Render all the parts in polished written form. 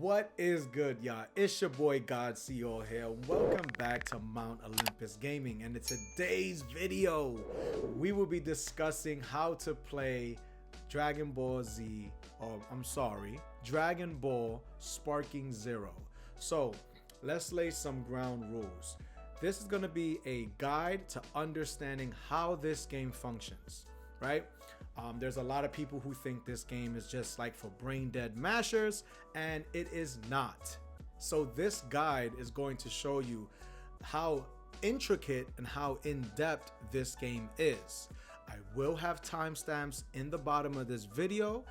What is good, y'all? It's your boy God CEO here. Welcome back to Mount Olympus Gaming, and in today's video we will be discussing how to play Dragon Ball Sparking Zero. So let's lay some ground rules. This is going to be a guide to understanding how this game functions, right? There's a lot of people who think this game is just like for brain dead mashers, and it is not. So this guide is going to show you how intricate and how in-depth this game is. I will have timestamps in the bottom of this video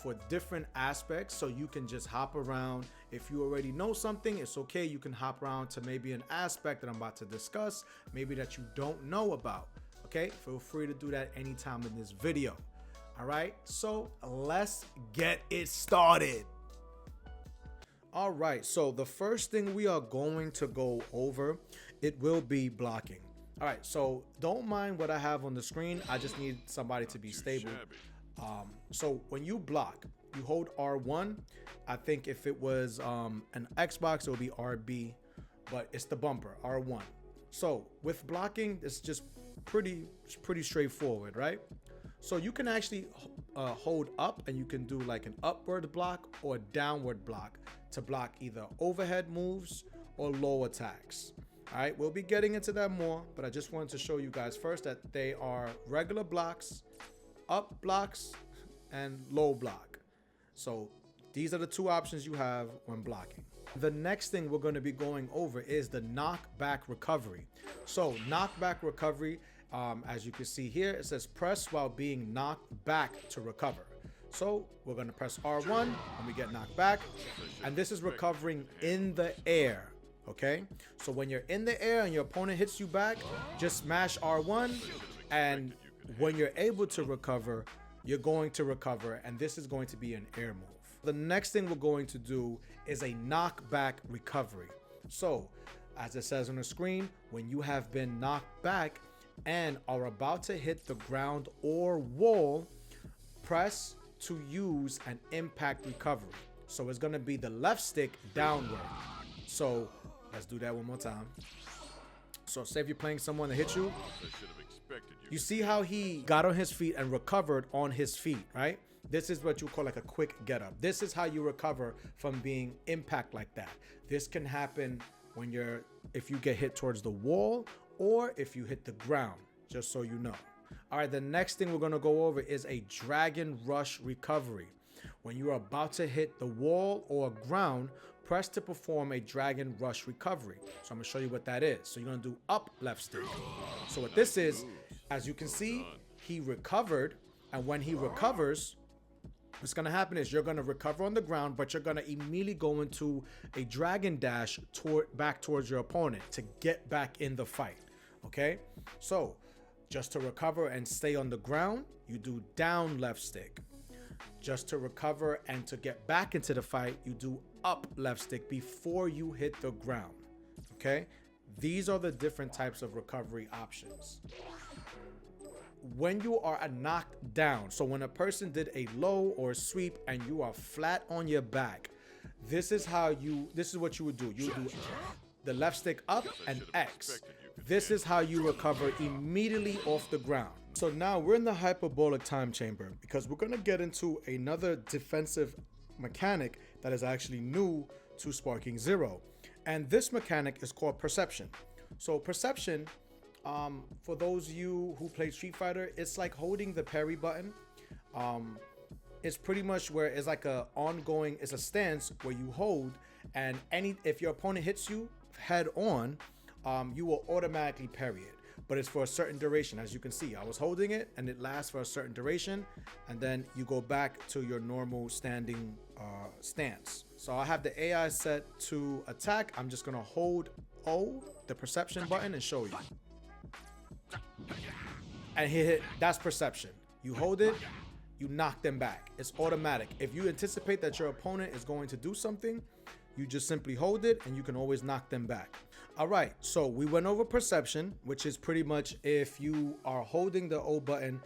for different aspects, so you can just hop around. If you already know something, it's okay. You can hop around to maybe an aspect that I'm about to discuss, maybe that you don't know about. Okay, feel free to do that anytime in this video. All right, so let's get it started. All right, so the first thing we are going to go over, it will be blocking. All right, so don't mind what I have on the screen. I just need somebody to be stable. So when you block, you hold R1. I think if it was an Xbox, it would be RB, but it's the bumper, R1. So with blocking, it's just pretty straightforward, right? So you can actually hold up, and you can do like an upward block or downward block to block either overhead moves or low attacks. All right, we'll be getting into that more, but I just wanted to show you guys first that they are regular blocks, up blocks, and low block. So these are the two options you have when blocking. The next thing we're going to be going over is the knockback recovery. So knockback recovery, as you can see here, it says press while being knocked back to recover. So we're going to press R1 and we get knocked back, and this is recovering in the air. Okay, so when you're in the air and your opponent hits you back, just smash R1, and when you're able to recover, you're going to recover, and this is going to be an air move. The next thing we're going to do is a knockback recovery. So as it says on the screen, when you have been knocked back and are about to hit the ground or wall, press to use an impact recovery. So it's going to be the left stick downward. So let's do that one more time. So say if you're playing someone that hits you, you see how he got on his feet and recovered on his feet, right? This is what you call like a quick get up. This is how you recover from being impact like that. This can happen when if you get hit towards the wall or if you hit the ground, just so you know. All right, the next thing we're going to go over is a dragon rush recovery. When you're about to hit the wall or ground, press to perform a dragon rush recovery. So I'm going to show you what that is. So you're going to do up left stick. So what this is, as you can see, he recovered, and when he recovers, what's going to happen is you're going to recover on the ground, but you're going to immediately go into a dragon dash back towards your opponent to get back in the fight. Okay, so just to recover and stay on the ground, you do down left stick. Just to recover and to get back into the fight, you do up left stick before you hit the ground. Okay, these are the different types of recovery options. When you are knocked down, so when a person did a low or a sweep and you are flat on your back, this is what you would do. You do the left stick up and X. This is how you recover immediately off the ground. So now we're in the hyperbolic time chamber because we're going to get into another defensive mechanic that is actually new to Sparking Zero. And this mechanic is called perception. So perception, for those of you who play Street Fighter, it's like holding the parry button. It's pretty much where it's like it's a stance where you hold, and if your opponent hits you head on, you will automatically parry it. But it's for a certain duration. As you can see, I was holding it and it lasts for a certain duration, and then you go back to your normal standing stance. So I have the AI set to attack. I'm just gonna hold O, the perception button, and show you. And he hit, that's perception. You hold it, you knock them back. It's automatic. If you anticipate that your opponent is going to do something, you just simply hold it and you can always knock them back. All right, so we went over perception, which is pretty much if you are holding the O button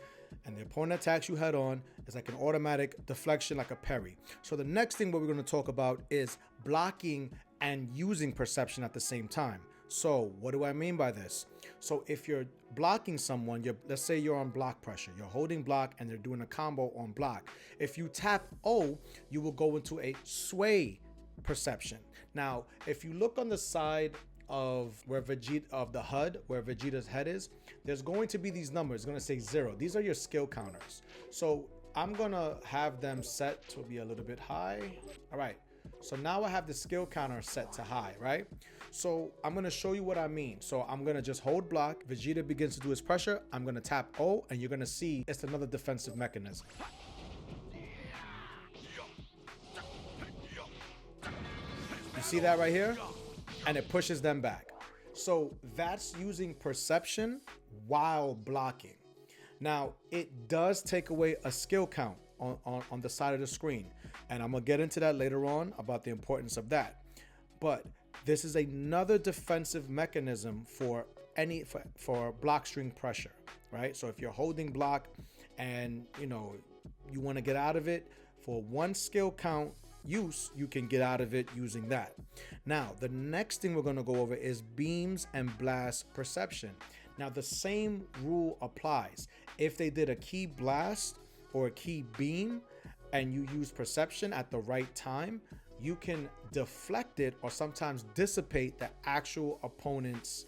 and the opponent attacks you head on, it's like an automatic deflection, like a parry. So the next thing what we're going to talk about is blocking and using perception at the same time. So what do I mean by this? So if you're blocking someone, let's say you're on block pressure, you're holding block and they're doing a combo on block. If you tap O, you will go into a sway perception. Now, if you look on the side of where the HUD, where Vegeta's head is, there's going to be these numbers. It's going to say 0. These are your skill counters. So I'm going to have them set to be a little bit high. All right. So now I have the skill counter set to high, right? So I'm going to show you what I mean. So I'm going to just hold block. Vegeta begins to do his pressure. I'm going to tap O, and you're going to see it's another defensive mechanism. You see that right here? And it pushes them back. So that's using perception while blocking. Now, it does take away a skill count on the side of the screen. And I'm going to get into that later on about the importance of that. But this is another defensive mechanism for block string pressure, right? So if you're holding block and you want to get out of it, for one skill count use, you can get out of it using that. Now, the next thing we're going to go over is beams and blast perception. Now, the same rule applies. If they did a key blast or a key beam and you use perception at the right time, you can deflect it or sometimes dissipate the actual opponent's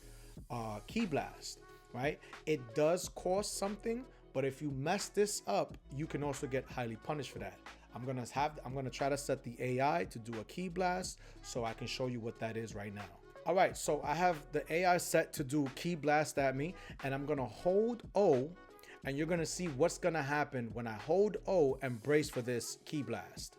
key blast, right? It does cost something, but if you mess this up, you can also get highly punished for that. I'm gonna try to set the AI to do a key blast so I can show you what that is right now. All right, so I have the AI set to do key blast at me, and I'm gonna hold O, and you're gonna see what's gonna happen when I hold O and brace for this key blast.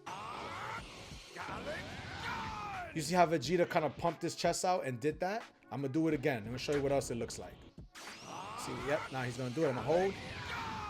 You see how Vegeta kind of pumped his chest out and did that? I'm gonna do it again. I'm gonna show you what else it looks like. See, yep, now he's gonna do it. I'm gonna hold,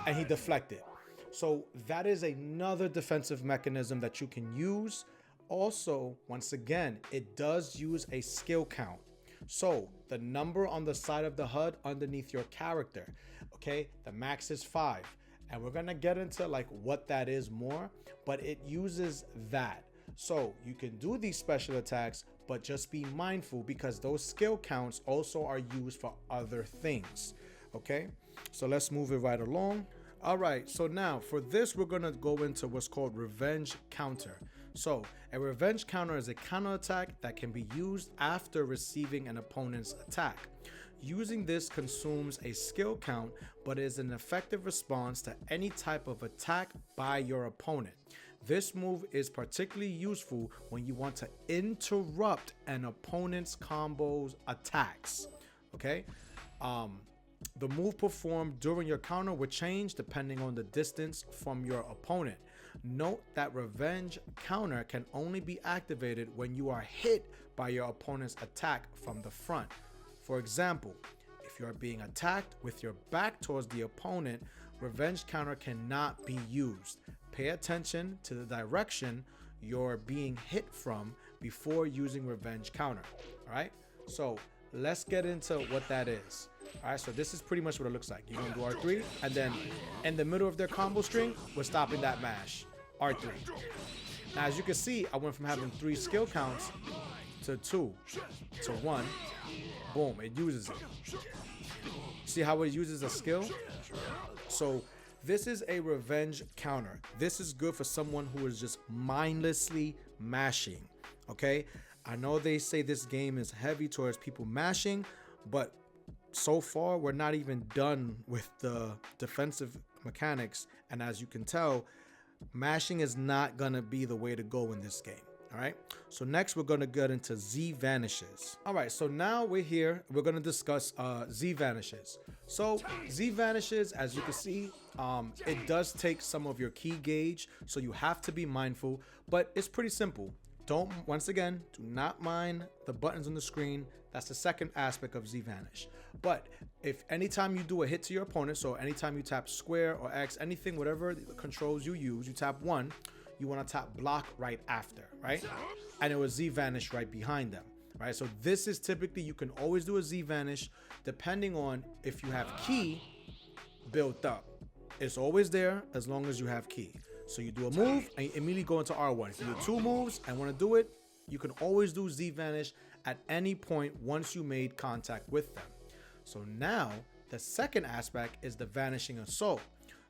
and he deflected. So that is another defensive mechanism that you can use. Also, once again, it does use a skill count. So the number on the side of the HUD underneath your character, okay, the max is 5. And we're gonna get into like what that is more, but it uses that. So you can do these special attacks, but just be mindful because those skill counts also are used for other things, okay? So let's move it right along. All right, so now for this, we're gonna go into what's called revenge counter. So a revenge counter is a counter attack that can be used after receiving an opponent's attack. Using this consumes a skill count, but is an effective response to any type of attack by your opponent. This move is particularly useful when you want to interrupt an opponent's combo's attacks, okay? The move performed during your counter will change depending on the distance from your opponent. Note that revenge counter can only be activated when you are hit by your opponent's attack from the front. For example, if you are being attacked with your back towards the opponent, revenge counter cannot be used. Pay attention to the direction you're being hit from before using revenge counter. All right, so let's get into what that is. All right, so this is pretty much what it looks like. You're gonna do R3, and then in the middle of their combo string, we're stopping that mash. R3. Now, as you can see, I went from having 3 skill counts to 2 to 1. Boom, it uses it. See how it uses a skill? So this is a revenge counter. This is good for someone who is just mindlessly mashing, okay? I know they say this game is heavy towards people mashing, but so far we're not even done with the defensive mechanics. And as you can tell, mashing is not gonna be the way to go in this game. All right, so next we're gonna get into Z vanishes. All right, so now we're here. We're gonna discuss Z vanishes. So Z vanishes, as you can see, it does take some of your key gauge, so you have to be mindful. But it's pretty simple. Once again, do not mind the buttons on the screen. That's the second aspect of Z vanish. But if anytime you do a hit to your opponent, so anytime you tap square or X, anything, whatever controls you use, you tap 1. You want to tap block right after, right? And it was Z vanish right behind them, right? So this is typically, you can always do a Z vanish depending on if you have key built up, It's always there as long as you have ki. So you do a move and you immediately go into R1. If you do 2 moves and want to do it, you can always do Z Vanish at any point once you made contact with them. So now the second aspect is the Vanishing Assault.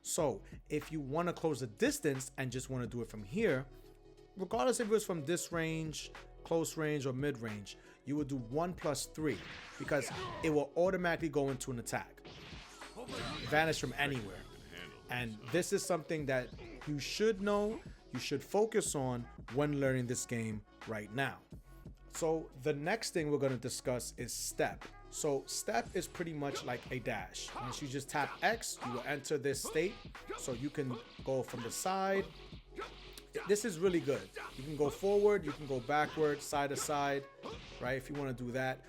So if you want to close the distance and just want to do it from here, regardless if it was from this range, close range, or mid range, you would do 1+3 because it will automatically go into an attack. Vanish from anywhere. And this is something that you should know, you should focus on when learning this game right now. So the next thing we're going to discuss is step. So step is pretty much like a dash. Once you just tap X, you will enter this state. So you can go from the side. This is really good. You can go forward, you can go backward, side to side, right? If you want to do that.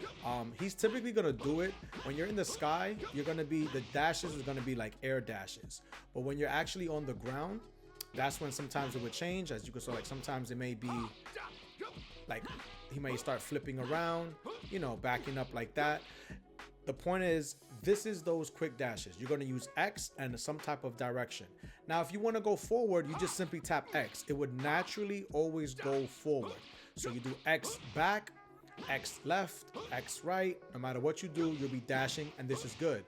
He's typically going to do it when you're in the sky. You're going to be, the dashes is going to be like air dashes. But when you're actually on the ground, that's when sometimes it would change. As you can see, like sometimes it may be like he may start flipping around, you know, backing up like that. The point is, this is those quick dashes. You're going to use X and some type of direction. Now, if you want to go forward, you just simply tap X. It would naturally always go forward. So you do X back, X left, X right. No matter what you do, you'll be dashing, and this is good.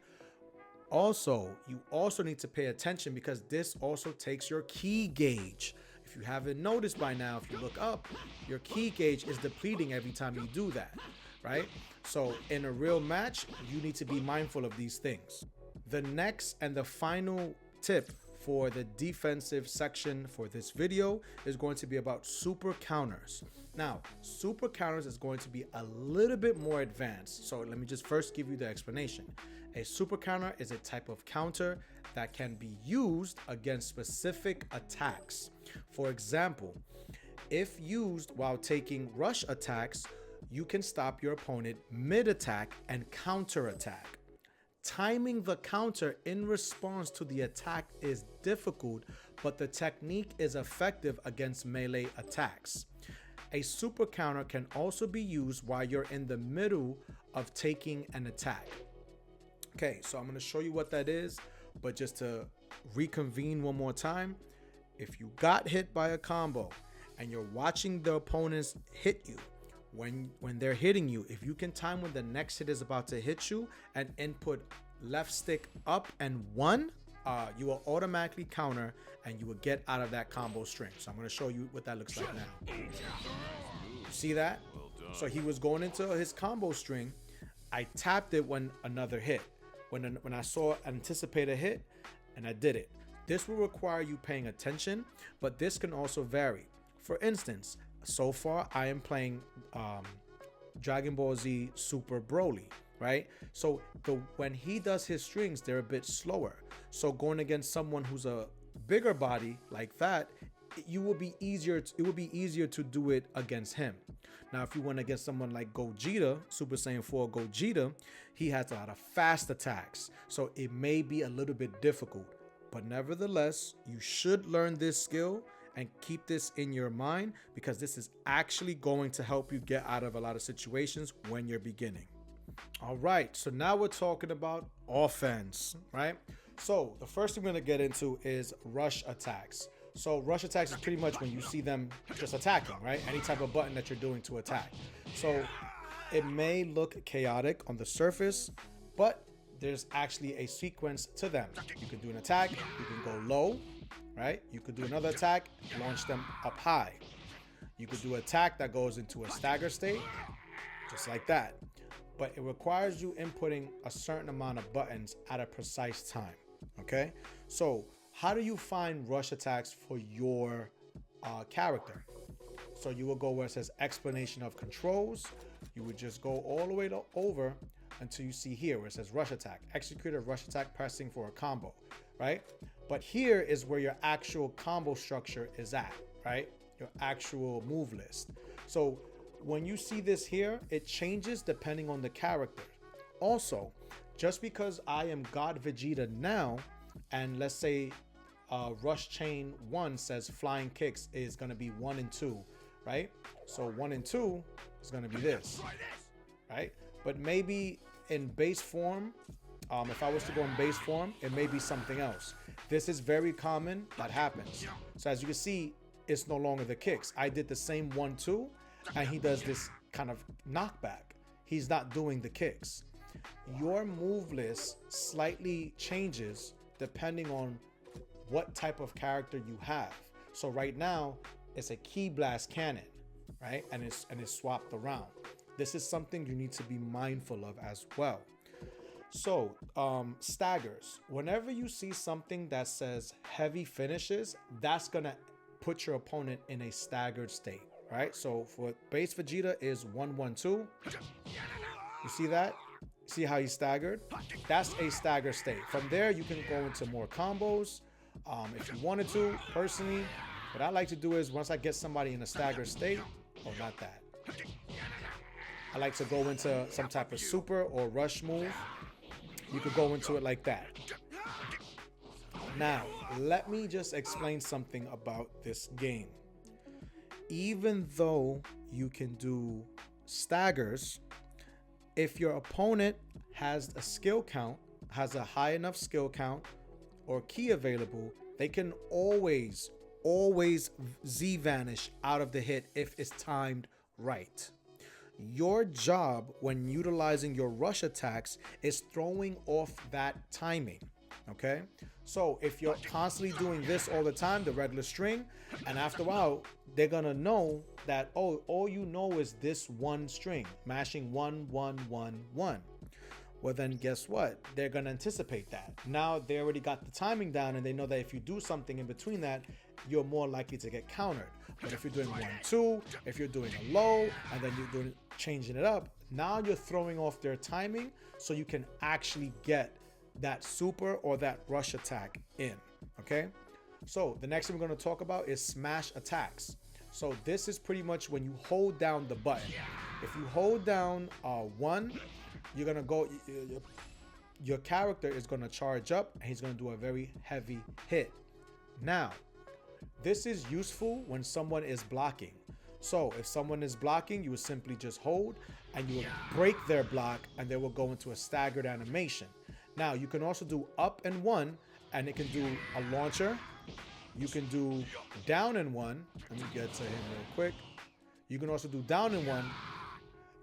Also, you also need to pay attention because this also takes your ki gauge. If you haven't noticed by now, if you look up, your ki gauge is depleting every time you do that, right? So in a real match, you need to be mindful of these things. The next and the final tip for the defensive section for this video is going to be about super counters. Now, super counters is going to be a little bit more advanced. So let me just first give you the explanation. A super counter is a type of counter that can be used against specific attacks. For example, if used while taking rush attacks, you can stop your opponent mid-attack and counter-attack. Timing the counter in response to the attack is difficult, but the technique is effective against melee attacks. A super counter can also be used while you're in the middle of taking an attack. Okay, so I'm going to show you what that is, but just to reconvene one more time, if you got hit by a combo and you're watching the opponents hit you, when they're hitting you, if you can time when the next hit is about to hit you and input left stick up and 1, you will automatically counter and you will get out of that combo string. So I'm going to show you what that looks like now. You see that? So he was going into his combo string. I tapped it when another hit. When I saw anticipate a hit, and I did it. This will require you paying attention, but this can also vary. For instance, so far I am playing Dragon Ball Z Super Broly, right? So when he does his strings, they're a bit slower. So going against someone who's a bigger body like that, it will be easier to do it against him. Now, if you went against someone like Gogeta, Super Saiyan 4 Gogeta, he has a lot of fast attacks. So it may be a little bit difficult, but nevertheless, you should learn this skill and keep this in your mind because this is actually going to help you get out of a lot of situations when you're beginning. All right, so now we're talking about offense, right? So the first thing we're going to get into is rush attacks. So rush attacks is pretty much when you see them just attacking, right? Any type of button that you're doing to attack. So it may look chaotic on the surface, but there's actually a sequence to them. You can do an attack, you can go low, right? You could do another attack, launch them up high. You could do an attack that goes into a stagger state, just like that. But it requires you inputting a certain amount of buttons at a precise time, okay? So how do you find rush attacks for your character? So you will go where it says explanation of controls. You would just go all the way over until you see here where it says rush attack. Execute a rush attack pressing for a combo, right? But here is where your actual combo structure is at, right? Your actual move list. So when you see this here, it changes depending on the character. Also, just because I am God Vegeta now, and let's say rush chain 1 says flying kicks is going to be 1 and 2, right? So 1 and 2 is going to be this, right? But maybe in base form, if I was to go in base form, it may be something else. This is very common. That happens. So as you can see, it's no longer the kicks. I did the same 1-2, and he does this kind of knockback. He's not doing the kicks. Your move list slightly changes depending on what type of character you have. So right now, it's a Ki Blast cannon, right? And it's swapped around. This is something you need to be mindful of as well. So staggers. Whenever you see something that says heavy finishes, that's gonna put your opponent in a staggered state, right? So for base Vegeta is 1-1-2. You see that? See how he's staggered? That's a stagger state. From there, you can go into more combos if you wanted to. Personally, what I like to do is once I get somebody in a stagger state, oh, not that. I like to go into some type of super or rush move. You could go into it like that. Now, let me just explain something about this game. Even though you can do staggers, if your opponent has a skill count, has a high enough skill count or key available, they can always Z vanish out of the hit if it's timed right. Your job when utilizing your rush attacks is throwing off that timing. Okay, so if you're constantly doing this all the time, the regular string, and after a while they're gonna know that, oh, all you know is this one string, mashing 1 1 1 1. Well, then guess what? They're gonna anticipate that. Now they already got the timing down, and they know that if you do something in between that, you're more likely to get countered. But if you're doing 1-2, if you're doing a low and then you're doing changing it up, now you're throwing off their timing, so you can actually get that super or that rush attack in. Okay, so the next thing we're going to talk about is smash attacks. So this is pretty much when you hold down the button. If you hold down 1, you're going to go, your character is going to charge up and he's going to do a very heavy hit. Now this is useful when someone is blocking. So if someone is blocking, you would simply just hold and you would break their block and they will go into a staggered animation. Now you can also do up and 1, and it can do a launcher. You can do down and 1. Let me get to him real quick. You can also do down and 1,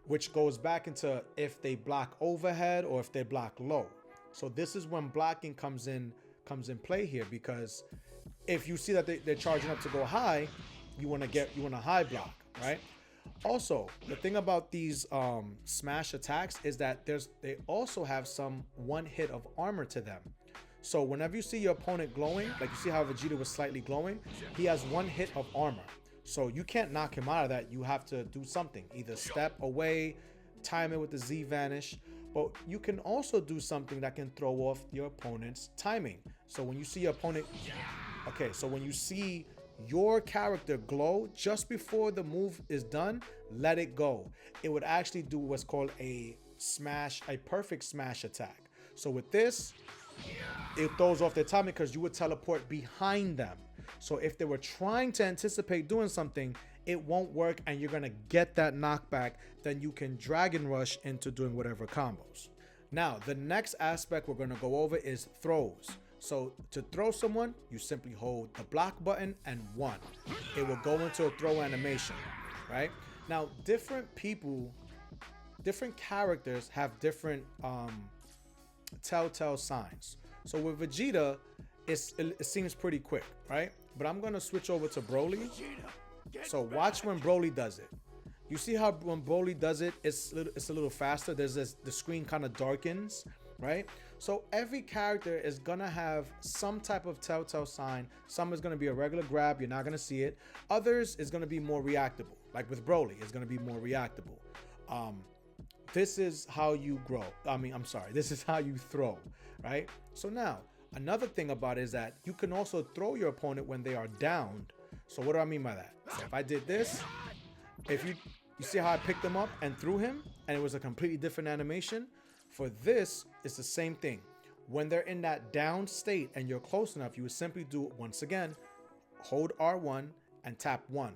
which goes back into if they block overhead or if they block low. So this is when blocking comes in play here, because if you see that they're charging up to go high, you want a high block, right? Also, the thing about these smash attacks is that they also have some one hit of armor to them. So whenever you see your opponent glowing, like you see how Vegeta was slightly glowing, he has one hit of armor. So you can't knock him out of that. You have to do something, either step away, time it with the Z vanish, but you can also do something that can throw off your opponent's timing. So when you see your opponent, okay, so when you see your character glow just before the move is done, let it go. It would actually do what's called a perfect smash attack. So with this, it throws off their timing because you would teleport behind them. So if they were trying to anticipate doing something, it won't work and you're gonna get that knockback. Then you can Dragon Rush into doing whatever combos. Now, the next aspect we're gonna go over is throws. So to throw someone, you simply hold the block button and 1. It will go into a throw animation, right? Now, different characters have different telltale signs. So with Vegeta, it seems pretty quick, right? But I'm gonna switch over to Broly. So watch when Broly does it. You see how when Broly does it, it's a little faster. The screen kind of darkens, right? So every character is gonna have some type of telltale sign. Some is gonna be a regular grab, you're not gonna see it. Others is gonna be more reactable. Like with Broly, it's gonna be more reactable. This is how you grow. This is how you throw, right? So now, another thing about it is that you can also throw your opponent when they are downed. So what do I mean by that? So if I did this, if you see how I picked him up and threw him, and it was a completely different animation. For this, it's the same thing. When they're in that down state and you're close enough, you would simply do, once again, hold R1 and tap 1.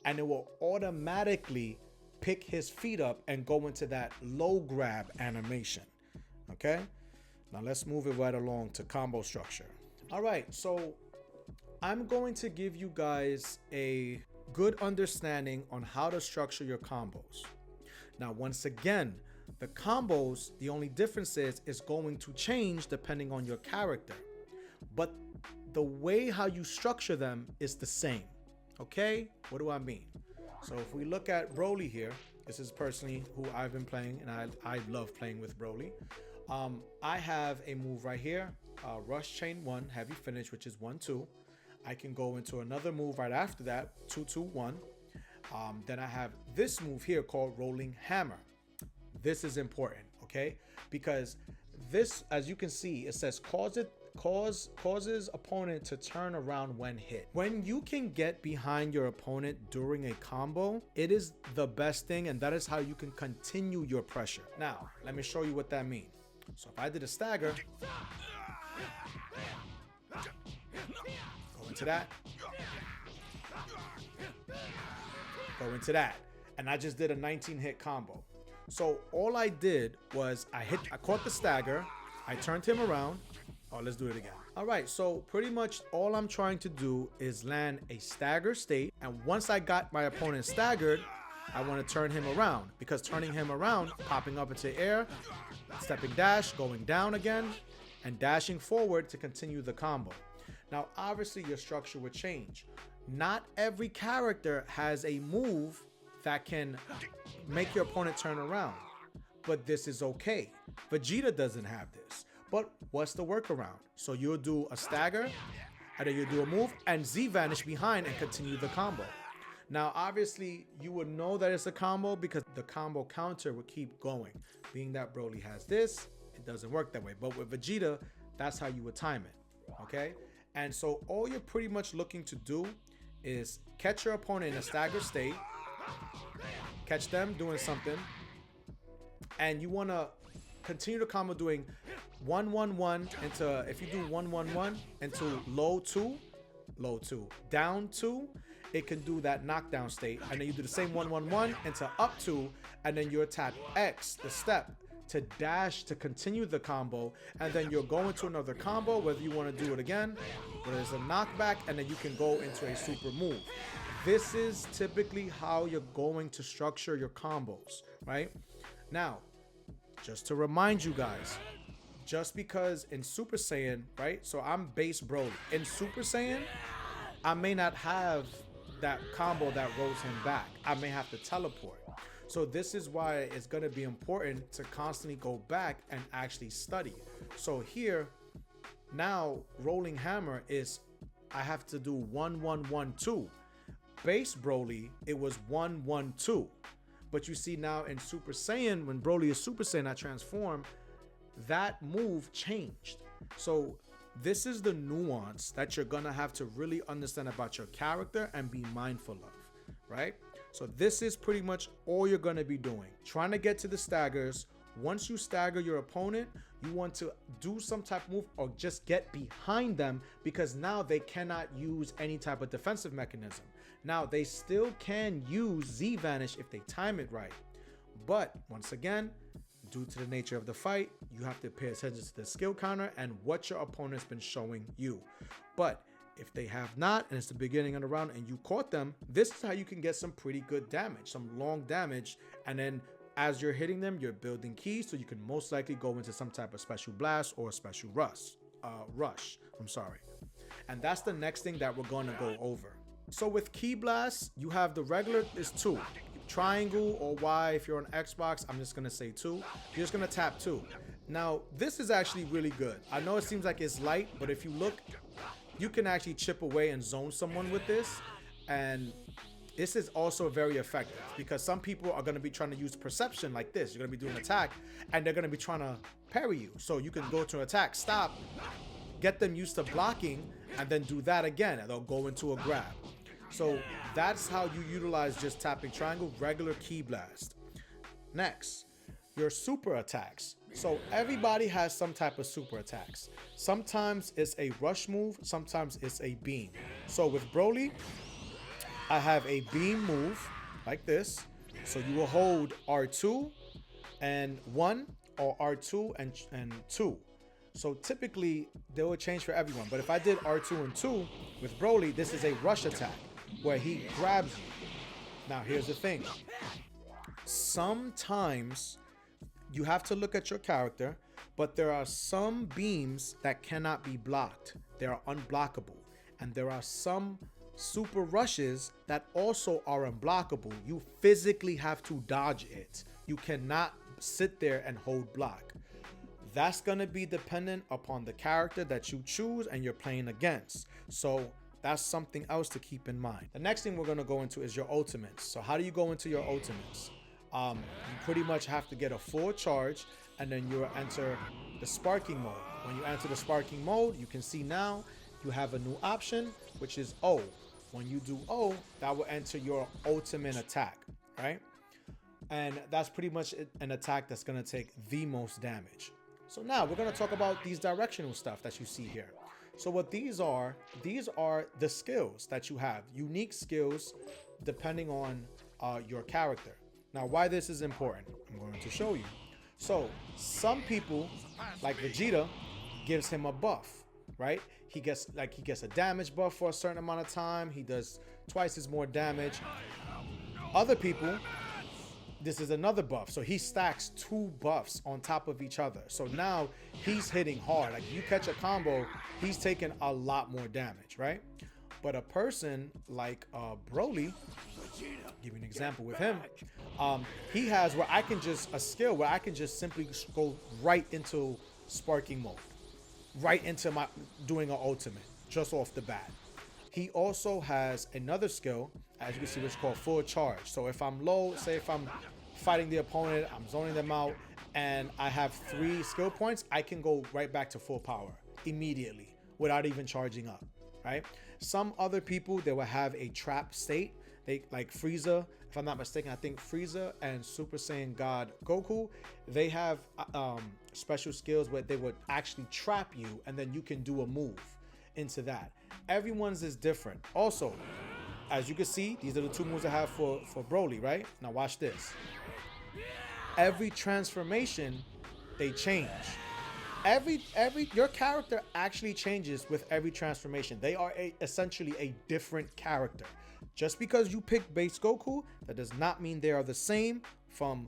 And it will automatically pick his feet up and go into that low grab animation. Okay? Now let's move it right along to combo structure. All right, so I'm going to give you guys a good understanding on how to structure your combos. Now, once again, the combos, the only difference is going to change depending on your character. But the way how you structure them is the same. Okay? What do I mean? So if we look at Broly here, this is personally who I've been playing, and I love playing with Broly. I have a move right here, Rush Chain 1, Heavy Finish, which is 1-2. I can go into another move right after that, 2-2-1. Then I have this move here called Rolling Hammer. This is important, okay? Because this, as you can see, it says causes opponent to turn around when hit. When you can get behind your opponent during a combo, it is the best thing, and that is how you can continue your pressure. Now, let me show you what that means. So if I did a stagger, go into that, go into that, and I just did a 19-hit combo. So all I did was I caught the stagger, I turned him around. Oh, let's do it again. All right, so pretty much all I'm trying to do is land a stagger state, and once I got my opponent staggered, I want to turn him around, because turning him around, popping up into air, stepping dash, going down again, and dashing forward to continue the combo. Now, obviously, your structure would change. Not every character has a move that can make your opponent turn around, but this is okay. Vegeta doesn't have this, but what's the workaround? So you'll do a stagger, and then you'll do a move, and Z-Vanish behind and continue the combo. Now, obviously, you would know that it's a combo because the combo counter would keep going. Being that Broly has this, it doesn't work that way. But with Vegeta, that's how you would time it, okay? And so all you're pretty much looking to do is catch your opponent in a stagger state, catch them doing something, and you want to continue the combo doing 1-1-1 into, if you do 1-1-1 into low 2, down 2, it can do that knockdown state, and then you do the same 1-1-1 into up 2, and then you attack X, the step, to dash to continue the combo, and then you'll go into another combo, whether you want to do it again, where there's a knockback, and then you can go into a super move. This is typically how you're going to structure your combos, right? Now, just to remind you guys, just because in Super Saiyan, right? So I'm base Broly. In Super Saiyan, I may not have that combo that rolls him back. I may have to teleport. So this is why it's going to be important to constantly go back and actually study. So here, now Rolling Hammer is, I have to do 1-1-1-2. Base Broly, it was 1-1-2. But you see now in Super Saiyan, when Broly is Super Saiyan, I transform, that move changed. So this is the nuance that you're gonna have to really understand about your character and be mindful of, right? So this is pretty much all you're gonna be doing. Trying to get to the staggers. Once you stagger your opponent, you want to do some type of move or just get behind them, because now they cannot use any type of defensive mechanism. Now, they still can use Z-Vanish if they time it right. But once again, due to the nature of the fight, you have to pay attention to the skill counter and what your opponent's been showing you. But if they have not, and it's the beginning of the round and you caught them, this is how you can get some pretty good damage, some long damage. And then as you're hitting them, you're building keys, so you can most likely go into some type of special blast or a special rush. And that's the next thing that we're going to go over. So with Key Blast, you have the regular is 2. Triangle or Y, if you're on Xbox, I'm just going to say 2. You're just going to tap 2. Now, this is actually really good. I know it seems like it's light, but if you look, you can actually chip away and zone someone with this. And this is also very effective because some people are going to be trying to use perception like this. You're going to be doing an attack and they're going to be trying to parry you. So you can go to an attack, stop, get them used to blocking, and then do that again, and they'll go into a grab. So that's how you utilize just tapping triangle, regular Key Blast. Next, your super attacks. So everybody has some type of super attacks. Sometimes it's a rush move, sometimes it's a beam. So with Broly, I have a beam move like this. So you will hold R2 and 1 or R2 and 2. So typically they will change for everyone. But if I did R2 and 2 with Broly, this is a rush attack where he grabs you. Now here's the thing. Sometimes you have to look at your character, but there are some beams that cannot be blocked. They are unblockable. And there are some super rushes that also are unblockable. You physically have to dodge it. You cannot sit there and hold block. That's going to be dependent upon the character that you choose and you're playing against. So that's something else to keep in mind. The next thing we're going to go into is your ultimates. So how do you go into your ultimates? You pretty much have to get a full charge, and then you enter the sparking mode. When you enter the sparking mode, you can see now you have a new option, which is O. When you do O, that will enter your ultimate attack, right? And that's pretty much an attack that's going to take the most damage. So now we're going to talk about these directional stuff that you see here. So what these are the skills that you have, unique skills depending on your character. Now, why this is important, I'm going to show you. So some people, like Vegeta, gives him a buff, right? He gets a damage buff for a certain amount of time. He does twice as more damage. Other people, this is another buff. So he stacks 2 buffs on top of each other. So now he's hitting hard. Like you catch a combo, he's taking a lot more damage, right? But a person like Broly, give you an example with him, he has a skill where I can just simply go right into sparking mode, right into doing an ultimate just off the bat. He also has another skill, as you can see, which is called full charge. So if I'm low, say if I'm fighting the opponent, I'm zoning them out, and I have 3 skill points, I can go right back to full power immediately without even charging up, right? Some other people, they will have a trap state. They like Frieza, if I'm not mistaken, I think Frieza and Super Saiyan God Goku, they have special skills where they would actually trap you, and then you can do a move into that. Everyone's is different. Also, as you can see, these are the 2 moves I have for Broly, right? Now watch this. Every transformation, they change. Your character actually changes with every transformation. They are essentially a different character. Just because you pick base Goku, that does not mean they are the same from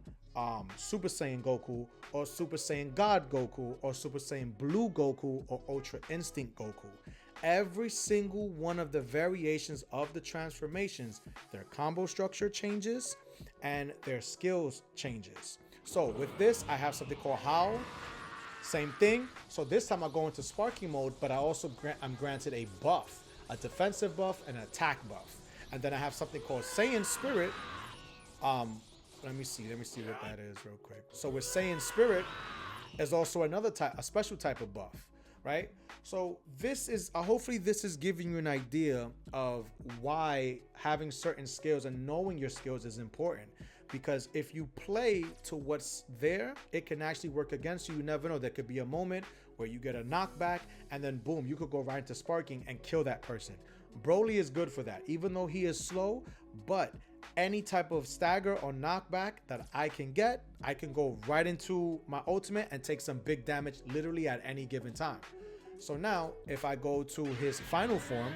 Super Saiyan Goku or Super Saiyan God Goku or Super Saiyan Blue Goku or Ultra Instinct Goku. Every single one of the variations of the transformations, their combo structure changes and their skills changes. So with this, I have something called Howl. Same thing. So this time I go into sparking mode, but I'm granted a buff, a defensive buff and an attack buff. And then I have something called Saiyan Spirit. Let me see what that is real quick. So with Saiyan Spirit is also another type, a special type of buff, right? So this is, hopefully this is giving you an idea of why having certain skills and knowing your skills is important. Because if you play to what's there, it can actually work against you. You never know. There could be a moment where you get a knockback and then boom, you could go right into sparking and kill that person. Broly is good for that, even though he is slow, but any type of stagger or knockback that I can get, I can go right into my ultimate and take some big damage literally at any given time. So now if I go to his final form,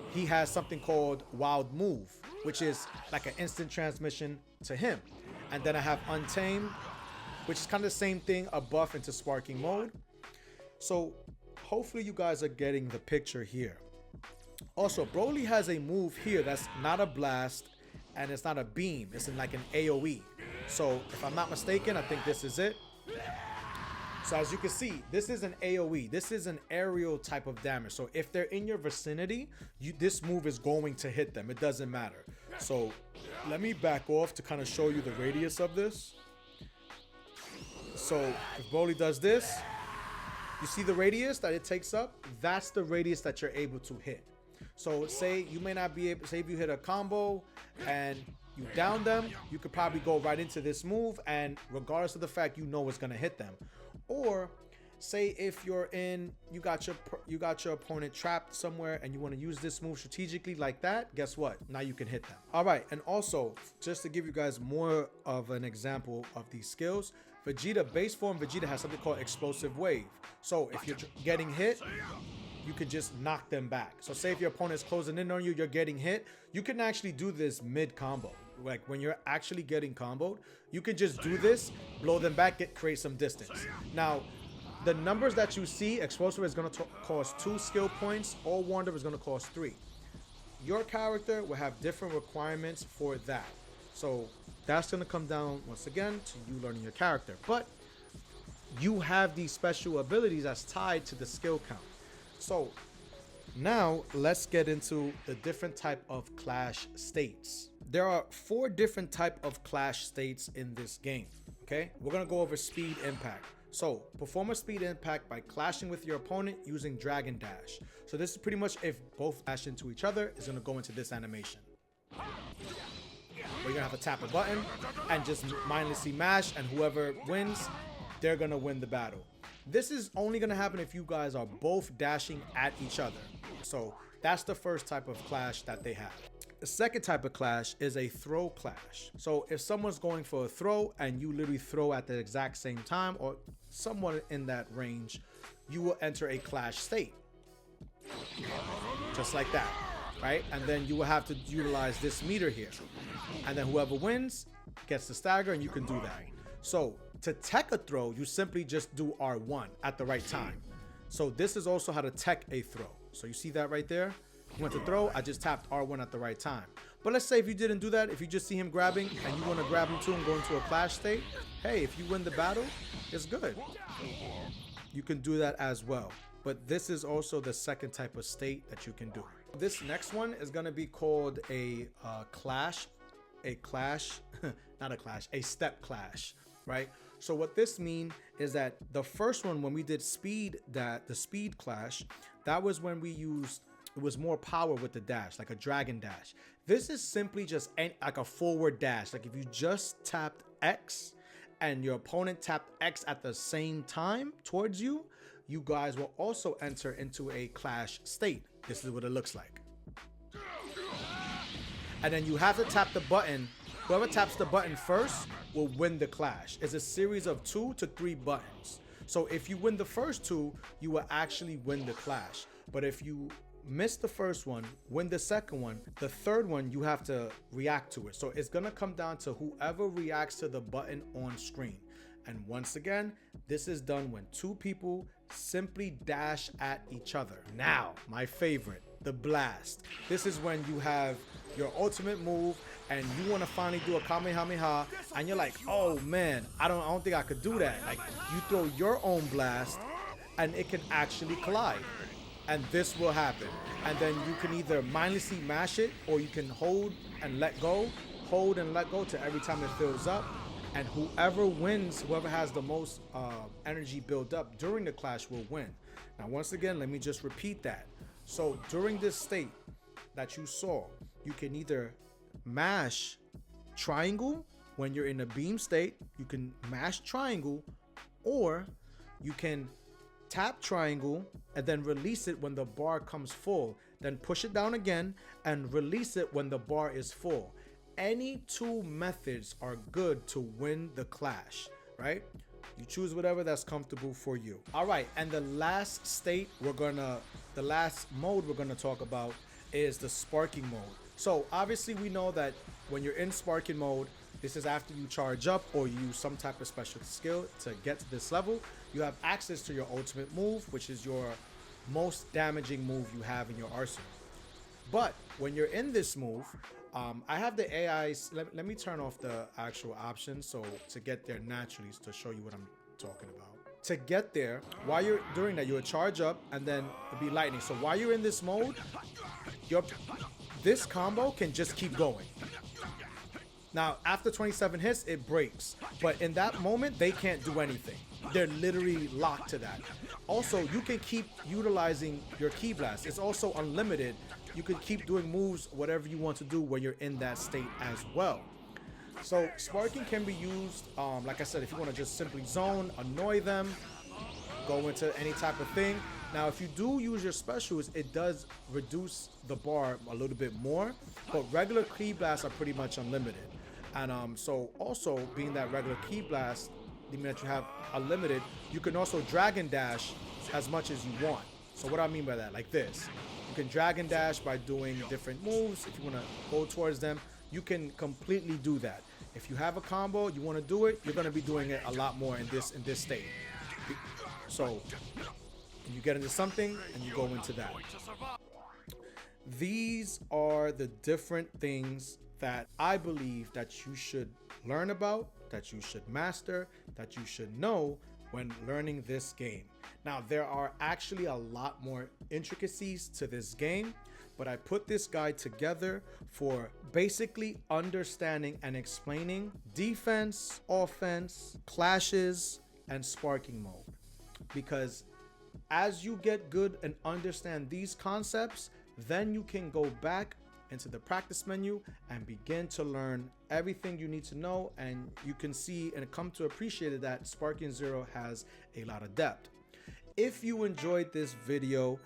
he has something called Wild Move, which is like an instant transmission to him. And then I have Untamed, which is kind of the same thing, a buff into sparking mode. So hopefully you guys are getting the picture here. Also, Broly has a move here that's not a blast and it's not a beam. It's in like an AoE. So if I'm not mistaken, I think this is it. So as you can see, this is an AoE. This is an aerial type of damage. So if they're in your vicinity, this move is going to hit them. It doesn't matter. So let me back off to kind of show you the radius of this. So if Broly does this, you see the radius that it takes up? That's the radius that you're able to hit. So say you may not be able, say if you hit a combo and you down them, you could probably go right into this move, and regardless of the fact, you know it's going to hit them. Or say if you're in, you got your opponent trapped somewhere and you want to use this move strategically like that, guess what? Now you can hit them. All right, and also just to give you guys more of an example of these skills, Vegeta, base form Vegeta has something called Explosive Wave. So if you're getting hit, you can just knock them back. So say if your opponent's closing in on you, you're getting hit, you can actually do this mid combo. Like when you're actually getting comboed, you can just do this, blow them back, create some distance. Now, the numbers that you see, Explosive is going to cost 2 skill points, All Wonder is going to cost 3. Your character will have different requirements for that. So that's going to come down, once again, to you learning your character. But you have these special abilities that's tied to the skill count. So now let's get into the different type of clash states. There are 4 different type of clash states in this game. Okay, we're going to go over speed impact. So perform a speed impact by clashing with your opponent using Dragon Dash. So this is pretty much if both dash into each other, is going to go into this animation. We're going to have to tap a button and just mindlessly mash, and whoever wins, they're going to win the battle. This is only going to happen if you guys are both dashing at each other. So that's the first type of clash that they have. The second type of clash is a throw clash. So if someone's going for a throw and you literally throw at the exact same time or somewhat in that range, you will enter a clash state. Just like that, right? And then you will have to utilize this meter here. And then whoever wins gets the stagger, and you can do that. So to tech a throw, you simply just do R1 at the right time. So this is also how to tech a throw. So you see that right there? You went to throw, I just tapped R1 at the right time. But let's say if you didn't do that, if you just see him grabbing and you want to grab him too and go into a clash state, hey, if you win the battle, it's good. You can do that as well. But this is also the second type of state that you can do. This next one is going to be called a step clash, right? So what this means is that the first one, when we did the speed clash, that was when we used, it was more power with the dash, like a Dragon Dash. This is simply just like a forward dash. Like if you just tapped X and your opponent tapped X at the same time towards you, you guys will also enter into a clash state. This is what it looks like. And then you have to tap the button. Whoever taps the button first will win the clash. It's a series of 2 to 3 buttons. So if you win the first 2, you will actually win the clash. But if you miss the first one, win the second one, the third one, you have to react to it. So it's gonna come down to whoever reacts to the button on screen. And once again, this is done when 2 people simply dash at each other. Now, my favorite, the blast. This is when you have your ultimate move and you want to finally do a Kamehameha and you're like, oh man, I don't think I could do that. Like you throw your own blast and it can actually collide. And this will happen. And then you can either mindlessly mash it or you can hold and let go to every time it fills up. And whoever wins, whoever has the most energy built up during the clash will win. Now, once again, let me just repeat that. So during this state that you saw, you can either mash triangle when you're in a beam state, you can mash triangle, or you can tap triangle and then release it when the bar comes full, then push it down again and release it when the bar is full. Any 2 methods are good to win the clash, right? You choose whatever that's comfortable for you. All right, and the last state the last mode we're gonna talk about is the sparking mode. So obviously we know that when you're in sparking mode, this is after you charge up or you use some type of special skill to get to this level. You have access to your ultimate move, which is your most damaging move you have in your arsenal. But when you're in this move, I have the AIs. Let me turn off the actual options so to get there naturally to show you what I'm talking about. To get there, while you're doing that, you'll charge up and then it'll be lightning. So while you're in this mode, this combo can just keep going. Now, after 27 hits, it breaks. But in that moment, they can't do anything. They're literally locked to that. Also, you can keep utilizing your ki blast. It's also unlimited. You can keep doing moves, whatever you want to do when you're in that state as well. So sparking can be used, like I said, if you want to just simply zone, annoy them, go into any type of thing. Now, if you do use your specials, it does reduce the bar a little bit more, but regular ki blasts are pretty much unlimited. And so also being that regular ki blast, meaning that you have unlimited, you can also dragon dash as much as you want. So what do I mean by that? Like this. You can dragon dash by doing different moves. If you want to go towards them, you can completely do that. If you have a combo, you want to do it, you're going to be doing it a lot more in this state. So you get into something and you go into that. These are the different things that I believe that you should learn about, that you should master, that you should know when learning this game. Now, there are actually a lot more intricacies to this game, but I put this guide together for basically understanding and explaining defense, offense, clashes, and sparking mode. Because as you get good and understand these concepts, then you can go back into the practice menu and begin to learn everything you need to know, and you can see and come to appreciate it that Sparking Zero has a lot of depth. If you enjoyed this video,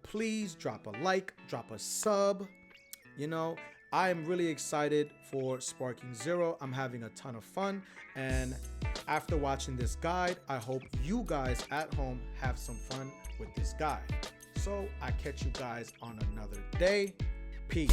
please drop a like, drop a sub. You know, I am really excited for Sparking Zero. I'm having a ton of fun, and after watching this guide, I hope you guys at home have some fun with this guide. So I catch you guys on another day. Peace.